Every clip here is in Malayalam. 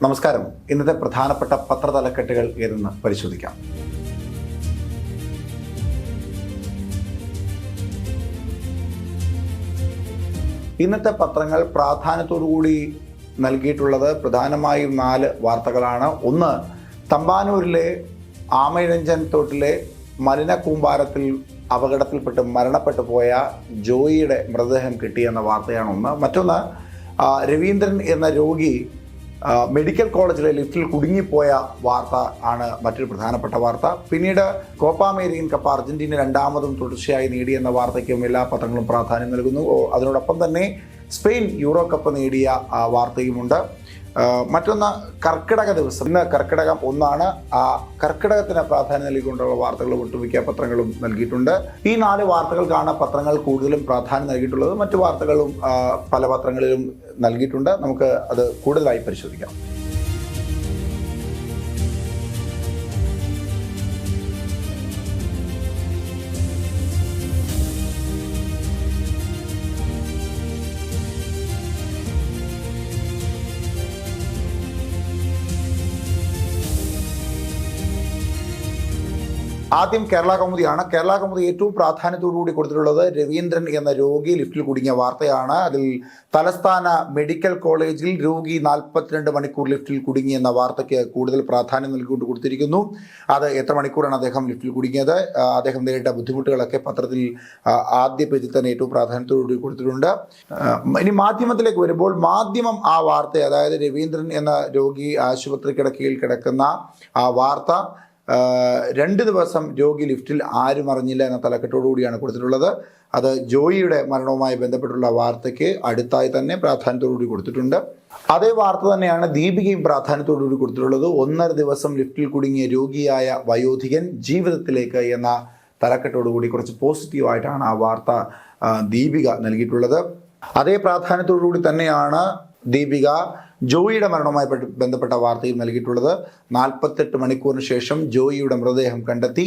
നമസ്കാരം. ഇന്നത്തെ പ്രധാനപ്പെട്ട പത്രതലക്കെട്ടുകൾ ഏതെന്ന് പരിശോധിക്കാം. ഇന്നത്തെ പത്രങ്ങൾ പ്രാധാന്യത്തോടുകൂടി നൽകിയിട്ടുള്ളത് പ്രധാനമായും 4 വാർത്തകളാണ്. ഒന്ന്, തമ്പാനൂരിലെ ആമയിഴഞ്ചൻ തോട്ടിലെ മലിന കൂമ്പാരത്തിൽ അപകടത്തിൽപ്പെട്ട് മരണപ്പെട്ടു പോയ ജോയിയുടെ മൃതദേഹം കിട്ടിയെന്ന വാർത്തയാണ് ഒന്ന്. മറ്റൊന്ന്, രവീന്ദ്രൻ എന്ന രോഗി മെഡിക്കൽ കോളേജിലെ ലിഫ്റ്റിൽ കുടുങ്ങിപ്പോയ വാർത്ത ആണ് മറ്റൊരു പ്രധാനപ്പെട്ട വാർത്ത. പിന്നീട് കോപ്പ അമേരിക്കൻ കപ്പ് അർജന്റീന രണ്ടാമതും തുടർച്ചയായി നേടിയെന്ന വാർത്തയ്ക്കും എല്ലാ പത്രങ്ങളും പ്രാധാന്യം നൽകുന്നു. അതിനോടൊപ്പം തന്നെ സ്പെയിൻ യൂറോ കപ്പ് നേടിയ വാർത്തയുമുണ്ട്. മറ്റൊന്ന്, കർക്കിടക ദിവസം. ഇന്ന് കർക്കിടകം 1 ആ കർക്കിടകത്തിന് പ്രാധാന്യം നൽകിക്കൊണ്ടുള്ള വാർത്തകൾ ഒട്ടുമിക്ക പത്രങ്ങളും നൽകിയിട്ടുണ്ട്. ഈ 4 വാർത്തകൾക്കാണ് പത്രങ്ങൾ കൂടുതലും പ്രാധാന്യം നൽകിയിട്ടുള്ളത്. മറ്റു വാർത്തകളും പല പത്രങ്ങളിലും നൽകിയിട്ടുണ്ട്. നമുക്ക് അത് കൂടുതലായി പരിശോധിക്കാം. ആദ്യം കേരള കൗമുദിയാണ്. കേരള കൗമുദി ഏറ്റവും പ്രാധാന്യത്തോടുകൂടി കൊടുത്തിട്ടുള്ളത് രവീന്ദ്രൻ എന്ന രോഗി ലിഫ്റ്റിൽ കുടുങ്ങിയ വാർത്തയാണ്. അതിൽ തലസ്ഥാന മെഡിക്കൽ കോളേജിൽ രോഗി 42 മണിക്കൂർ ലിഫ്റ്റിൽ കുടുങ്ങി എന്ന വാർത്തയ്ക്ക് കൂടുതൽ പ്രാധാന്യം നൽകിക്കൊണ്ട് കൊടുത്തിരിക്കുന്നു. അത് എത്ര മണിക്കൂറാണ് അദ്ദേഹം ലിഫ്റ്റിൽ കുടുങ്ങിയത്, അദ്ദേഹം നേരിട്ട ബുദ്ധിമുട്ടുകളൊക്കെ പത്രത്തിൽ ആദ്യ പേജിൽ തന്നെ ഏറ്റവും പ്രാധാന്യത്തോടുകൂടി കൊടുത്തിട്ടുണ്ട്. ഇനി മാധ്യമത്തിലേക്ക് വരുമ്പോൾ, മാധ്യമം ആ വാർത്ത, അതായത് രവീന്ദ്രൻ എന്ന രോഗി ആശുപത്രി കിടക്കയിൽ കിടക്കുന്ന ആ വാർത്ത, 2 ദിവസം രോഗി ലിഫ്റ്റിൽ ആരും അറിഞ്ഞില്ല എന്ന തലക്കെട്ടോടുകൂടിയാണ് കൊടുത്തിട്ടുള്ളത്. അത് ജോയിയുടെ മരണവുമായി ബന്ധപ്പെട്ടുള്ള വാർത്തയ്ക്ക് അടുത്തായി തന്നെ പ്രാധാന്യത്തോടുകൂടി കൊടുത്തിട്ടുണ്ട്. അതേ വാർത്ത തന്നെയാണ് ദീപികയും പ്രാധാന്യത്തോടുകൂടി കൊടുത്തിട്ടുള്ളത്. 1.5 ദിവസം ലിഫ്റ്റിൽ കുടുങ്ങിയ രോഗിയായ വയോധികൻ ജീവിതത്തിലേക്ക് എന്ന തലക്കെട്ടോടുകൂടി കുറച്ച് പോസിറ്റീവായിട്ടാണ് ആ വാർത്ത ദീപിക നൽകിയിട്ടുള്ളത്. അതേ പ്രാധാന്യത്തോടുകൂടി തന്നെയാണ് ദീപിക ജോയിയുടെ മരണവുമായി ബന്ധപ്പെട്ട വാർത്തയും നൽകിയിട്ടുള്ളത്. 48 മണിക്കൂറിന് ശേഷം ജോയിയുടെ മൃതദേഹം കണ്ടെത്തി,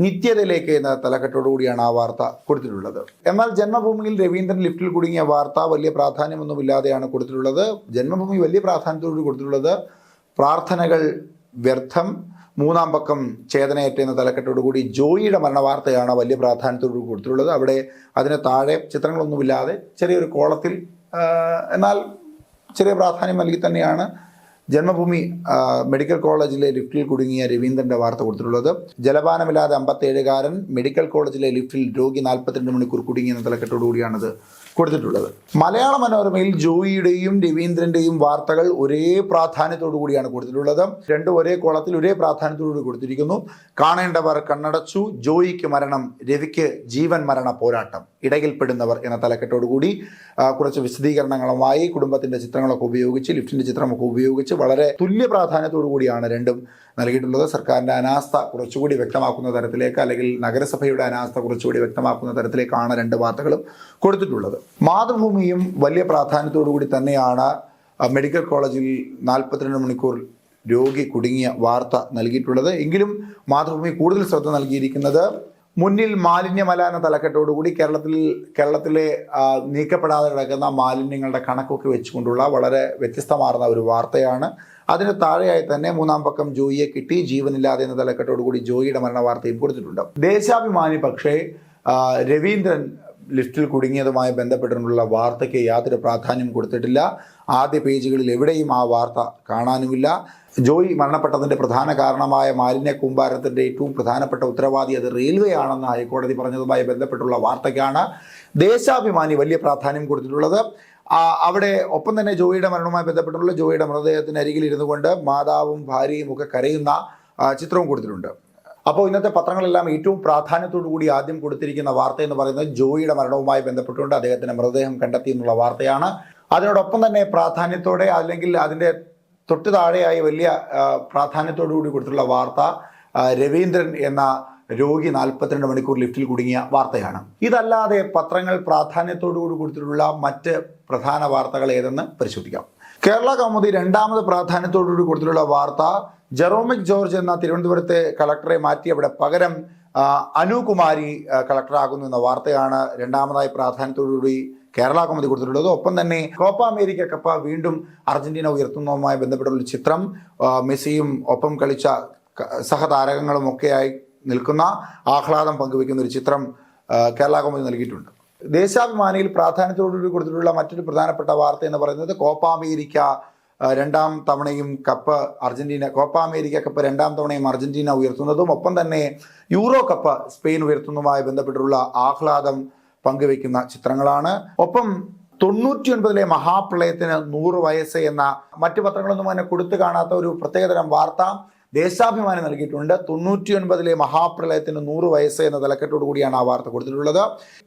നിത്യതയിലേക്ക് എന്ന തലക്കെട്ടോടുകൂടിയാണ് ആ വാർത്ത കൊടുത്തിട്ടുള്ളത്. എന്നാൽ ജന്മഭൂമിയിൽ രവീന്ദ്രൻ ലിഫ്റ്റിൽ കുടുങ്ങിയ വാർത്ത വലിയ പ്രാധാന്യമൊന്നുമില്ലാതെയാണ് കൊടുത്തിട്ടുള്ളത്. ജന്മഭൂമി വലിയ പ്രാധാന്യത്തോടുകൂടി കൊടുത്തിട്ടുള്ളത് പ്രാർത്ഥനകൾ വ്യർത്ഥം, 3-ാം പക്കം ചേതനയേറ്റ എന്ന തലക്കെട്ടോടുകൂടി ജോയിയുടെ മരണ വാർത്തയാണ് വലിയ പ്രാധാന്യത്തോടുകൂടി കൊടുത്തിട്ടുള്ളത്. അവിടെ അതിന് താഴെ ചിത്രങ്ങളൊന്നുമില്ലാതെ ചെറിയൊരു കോളത്തിൽ എന്നാൽ ചെറിയ പ്രാധാന്യം നൽകി തന്നെയാണ് ജന്മഭൂമി മെഡിക്കൽ കോളേജിലെ ലിഫ്റ്റിൽ കുടുങ്ങിയ രവീന്ദ്രൻ്റെ വാർത്ത കൊടുത്തിട്ടുള്ളത്. ജലപാനമില്ലാതെ 57-കാരൻ മെഡിക്കൽ കോളേജിലെ ലിഫ്റ്റിൽ രോഗി 42 മണിക്കൂർ കുടുങ്ങിയെന്ന തലക്കെട്ടോടുകൂടിയാണത് കൊടുത്തിട്ടുള്ളത്. മലയാള മനോരമയിൽ ജോയിയുടെയും രവീന്ദ്രൻ്റെയും വാർത്തകൾ ഒരേ പ്രാധാന്യത്തോടു കൂടിയാണ് കൊടുത്തിട്ടുള്ളത്. രണ്ടും ഒരേ കോളത്തിൽ ഒരേ പ്രാധാന്യത്തോടുകൂടി കൊടുത്തിരിക്കുന്നു. കാണേണ്ടവർ കണ്ണടച്ചു, ജോയിക്ക് മരണം, രവിക്ക് ജീവൻ മരണ പോരാട്ടം, ഇടയിൽപ്പെടുന്നവർ എന്ന തലക്കെട്ടോടുകൂടി കുറച്ച് വിശദീകരണങ്ങളുമായി കുടുംബത്തിൻ്റെ ചിത്രങ്ങളൊക്കെ ഉപയോഗിച്ച്, ലിഫ്റ്റിൻ്റെ ചിത്രമൊക്കെ ഉപയോഗിച്ച് വളരെ തുല്യ പ്രാധാന്യത്തോടു കൂടിയാണ് രണ്ടും നൽകിയിട്ടുള്ളത്. സർക്കാരിൻ്റെ അനാസ്ഥ കുറച്ചുകൂടി വ്യക്തമാക്കുന്ന തരത്തിലേക്ക്, അല്ലെങ്കിൽ നഗരസഭയുടെ അനാസ്ഥ കുറച്ചുകൂടി വ്യക്തമാക്കുന്ന തരത്തിലേക്കാണ് 2 വാർത്തകളും കൊടുത്തിട്ടുള്ളത്. മാതൃഭൂമിയും വലിയ പ്രാധാന്യത്തോടു കൂടി തന്നെയാണ് മെഡിക്കൽ കോളേജിൽ 42 മണിക്കൂർ രോഗി കുടുങ്ങിയ വാർത്ത നൽകിയിട്ടുള്ളത്. എങ്കിലും മാതൃഭൂമി കൂടുതൽ ശ്രദ്ധ നൽകിയിരിക്കുന്നത് മുന്നിൽ മാലിന്യമല എന്ന തലക്കെട്ടോടുകൂടി കേരളത്തിലെ നീക്കപ്പെടാതെ കിടക്കുന്ന മാലിന്യങ്ങളുടെ കണക്കൊക്കെ വെച്ചുകൊണ്ടുള്ള വളരെ വ്യത്യസ്തമാർന്ന ഒരു വാർത്തയാണ്. അതിന് താഴെയായി തന്നെ 3-ാം പക്കം ജോയിയെ കിട്ടി, ജീവനില്ലാതെ എന്ന തലക്കെട്ടോടുകൂടി ജോയിയുടെ മരണ വാർത്തയും കൊടുത്തിട്ടുണ്ട്. ദേശാഭിമാനി പക്ഷേ രവീന്ദ്രൻ ലിഫ്റ്റിൽ കുടുങ്ങിയതുമായി ബന്ധപ്പെട്ടിട്ടുള്ള വാർത്തയ്ക്ക് യാതൊരു പ്രാധാന്യം കൊടുത്തിട്ടില്ല. ആദ്യ പേജുകളിൽ എവിടെയും ആ വാർത്ത കാണാനുമില്ല. ജോയി മരണപ്പെട്ടതിൻ്റെ പ്രധാന കാരണമായ മാലിന്യ കൂമ്പാരത്തിൻ്റെ ഏറ്റവും പ്രധാനപ്പെട്ട ഉത്തരവാദി അത് റെയിൽവേ ആണെന്ന് ഹൈക്കോടതി പറഞ്ഞതുമായി ബന്ധപ്പെട്ടുള്ള വാർത്തയ്ക്കാണ് ദേശാഭിമാനി വലിയ പ്രാധാന്യം കൊടുത്തിട്ടുള്ളത്. അവിടെ ഒപ്പം തന്നെ ജോയിയുടെ മരണവുമായി ബന്ധപ്പെട്ടുള്ള ജോയിയുടെ മൃതദേഹത്തിന് അരികിൽ ഇരുന്നു കൊണ്ട് മാതാവും ഭാര്യയും ഒക്കെ കരയുന്ന ചിത്രവും കൊടുത്തിട്ടുണ്ട്. അപ്പോൾ ഇന്നത്തെ പത്രങ്ങളെല്ലാം ഏറ്റവും പ്രാധാന്യത്തോടു കൂടി ആദ്യം കൊടുത്തിരിക്കുന്ന വാർത്ത എന്ന് പറയുന്നത് ജോയിയുടെ മരണവുമായി ബന്ധപ്പെട്ടുകൊണ്ട് അദ്ദേഹത്തിൻ്റെ മൃതദേഹം കണ്ടെത്തി എന്നുള്ള വാർത്തയാണ്. അതിനോടൊപ്പം തന്നെ പ്രാധാന്യത്തോടെ, അല്ലെങ്കിൽ അതിൻ്റെ തൊട്ട് താഴെയായി വലിയ പ്രാധാന്യത്തോടു കൂടി കൊടുത്തിട്ടുള്ള വാർത്ത രവീന്ദ്രൻ എന്ന രോഗി 42 മണിക്കൂർ ലിഫ്റ്റിൽ കുടുങ്ങിയ വാർത്തയാണ്. ഇതല്ലാതെ പത്രങ്ങൾ പ്രാധാന്യത്തോടുകൂടി കൊടുത്തിട്ടുള്ള മറ്റ് പ്രധാന വാർത്തകൾ ഏതെന്ന് പരിശോധിക്കാം. കേരള കൗമുദി 2ാമത് പ്രാധാന്യത്തോടുകൂടി കൊടുത്തിട്ടുള്ള വാർത്ത ജെറോമിക് ജോർജ് എന്ന തിരുവനന്തപുരത്തെ കളക്ടറെ മാറ്റി അവിടെ പകരം അനുകുമാരി കളക്ടറാകുന്നു എന്ന വാർത്തയാണ് രണ്ടാമതായി പ്രാധാന്യത്തോടുകൂടി കേരള കൗമുദി കൊടുത്തിട്ടുള്ളത്. ഒപ്പം തന്നെ കോപ്പ അമേരിക്ക കപ്പ് വീണ്ടും അർജന്റീന ഉയർത്തുന്നതുമായി ബന്ധപ്പെട്ടുള്ള ചിത്രം, മെസ്സിയും ഒപ്പം കളിച്ച സഹതാരകങ്ങളും ഒക്കെയായി നിൽക്കുന്ന ആഹ്ലാദം പങ്കുവെക്കുന്ന ഒരു ചിത്രം കേരള കൗമുദി നൽകിയിട്ടുണ്ട്. ദേശാഭിമാനിയിൽ പ്രാധാന്യത്തോടുകൂടി കൊടുത്തിട്ടുള്ള മറ്റൊരു പ്രധാനപ്പെട്ട വാർത്ത എന്ന് പറയുന്നത് കോപ്പ അമേരിക്ക രണ്ടാം തവണയും cup Argentina, Copa America cup രണ്ടാം തവണയും അർജന്റീന ഉയർത്തുന്നതും ഒപ്പം തന്നെ യൂറോ കപ്പ് സ്പെയിൻ ഉയർത്തുന്നതുമായി ബന്ധപ്പെട്ടുള്ള ആഹ്ലാദം പങ്കുവെക്കുന്ന ചിത്രങ്ങളാണ്. ഒപ്പം 99 മഹാപ്രളയത്തിന് 100 വയസ്സ് എന്ന മറ്റു പത്രങ്ങളൊന്നും അങ്ങനെ കൊടുത്തു കാണാത്ത ഒരു പ്രത്യേകതരം വാർത്ത ദേശാഭിമാനി നൽകിയിട്ടുണ്ട്. 99 മഹാപ്രളയത്തിന് 100 വയസ്സ് എന്ന തലക്കെട്ടോടു കൂടിയാണ് ആ വാർത്ത കൊടുത്തിട്ടുള്ളത്.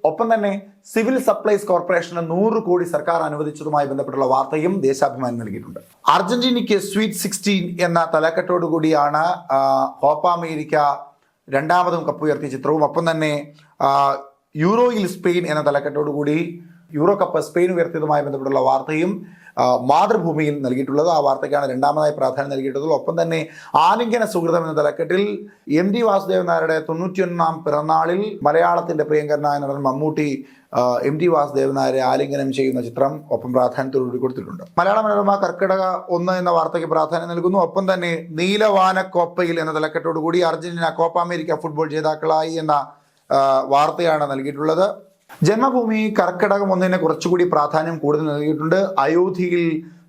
ഒപ്പം തന്നെ സിവിൽ സപ്ലൈസ് കോർപ്പറേഷന് 100 കോടി സർക്കാർ അനുവദിച്ചതുമായി ബന്ധപ്പെട്ടുള്ള വാർത്തയും ദേശാഭിമാനി നൽകിയിട്ടുണ്ട്. അർജന്റീനയ്ക്ക് സ്വീറ്റ് 16 എന്ന തലക്കെട്ടോടു കൂടിയാണ് കോപ്പ അമേരിക്ക രണ്ടാമതും കപ്പ് ഉയർത്തിയ ചിത്രവും ഒപ്പം തന്നെ യൂറോയിൽ സ്പെയിൻ എന്ന തലക്കെട്ടോടു കൂടി യൂറോ കപ്പ് സ്പെയിൻ ഉയർത്തിയതുമായി ബന്ധപ്പെട്ടുള്ള വാർത്തയും മാതൃഭൂമിയിൽ നൽകിയിട്ടുള്ളത്. ആ വാർത്തയ്ക്കാണ് രണ്ടാമതായി പ്രാധാന്യം നൽകിയിട്ടുള്ളത്. ഒപ്പം തന്നെ ആലിംഗന സുഹൃതം എന്ന തലക്കെട്ടിൽ MT വാസുദേവൻ നായരുടെ 91ാം പിറന്നാളിൽ മലയാളത്തിന്റെ പ്രിയങ്കരനായ നടൻ മമ്മൂട്ടി MT വാസുദേവൻ നായരെ ആലിംഗനം ചെയ്യുന്ന ചിത്രം ഒപ്പം പ്രാധാന്യത്തോടുകൂടി കൊടുത്തിട്ടുണ്ട്. മലയാള മനോരമ കർക്കിടക 1 എന്ന വാർത്തയ്ക്ക് പ്രാധാന്യം നൽകുന്നു. ഒപ്പം തന്നെ നീലവാന കോപ്പയിൽ എന്ന തലക്കെട്ടോടുകൂടി അർജന്റീന കോപ്പ അമേരിക്ക ഫുട്ബോൾ ജേതാക്കളായി എന്ന വാർത്തയാണ് നൽകിയിട്ടുള്ളത്. ജന്മഭൂമി കർക്കിടകം 1 കുറച്ചുകൂടി പ്രാധാന്യം കൂടുതൽ നൽകിയിട്ടുണ്ട്. അയോധ്യയിൽ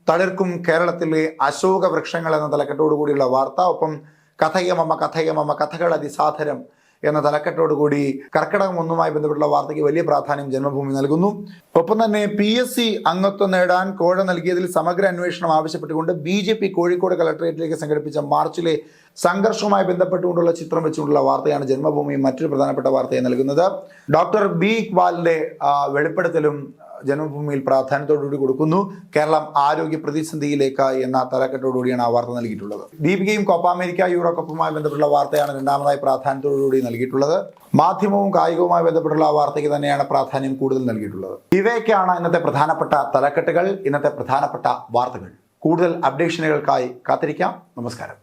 തളിർക്കും കേരളത്തിലെ അശോക വൃക്ഷങ്ങൾ എന്ന തലക്കെട്ടോടുകൂടിയുള്ള വാർത്ത, ഒപ്പം കഥയമമ്മ കഥയമമ്മ കഥകൾ അതിസാധരം എന്ന തലക്കെട്ടോടുകൂടി കർക്കിടകം 1 ബന്ധപ്പെട്ടുള്ള വാർത്തയ്ക്ക് വലിയ പ്രാധാന്യം ജന്മഭൂമി നൽകുന്നു. ഒപ്പം തന്നെ PSC അംഗത്വം നേടാൻ കോഴ നൽകിയതിൽ സമഗ്ര അന്വേഷണം ആവശ്യപ്പെട്ടുകൊണ്ട് BJP കോഴിക്കോട് കളക്ടറേറ്റിലേക്ക് സംഘടിപ്പിച്ച മാർച്ചിലെ സംഘർഷവുമായി ബന്ധപ്പെട്ടുകൊണ്ടുള്ള ചിത്രം വെച്ചുകൊണ്ടുള്ള വാർത്തയാണ് ജന്മഭൂമി മറ്റൊരു പ്രധാനപ്പെട്ട വാർത്തയായി നൽകുന്നത്. ഡോക്ടർ B ഇക്ബാലിന്റെ വെളിപ്പെടുത്തലും ജന്മഭൂമിയിൽ പ്രാധാന്യത്തോടുകൂടി കൊടുക്കുന്നു. കേരളം ആരോഗ്യ പ്രതിസന്ധിയിലേക്ക് എന്ന തലക്കെട്ടോടുകൂടിയാണ് ആ വാർത്ത നൽകിയിട്ടുള്ളത്. ദീപികയും കോപ്പ അമേരിക്ക യൂറോ കപ്പുമായി ബന്ധപ്പെട്ടുള്ള വാർത്തയാണ് രണ്ടാമതായി പ്രാധാന്യത്തോടുകൂടി നൽകിയിട്ടുള്ളത്. മാധ്യമവും കായികവുമായി ബന്ധപ്പെട്ടുള്ള ആ വാർത്തയ്ക്ക് തന്നെയാണ് പ്രാധാന്യം കൂടുതൽ നൽകിയിട്ടുള്ളത്. ഇവയൊക്കെയാണ് ഇന്നത്തെ പ്രധാനപ്പെട്ട തലക്കെട്ടുകൾ, ഇന്നത്തെ പ്രധാനപ്പെട്ട വാർത്തകൾ. കൂടുതൽ അപ്ഡേഷനുകൾക്കായി കാത്തിരിക്കാം. നമസ്കാരം.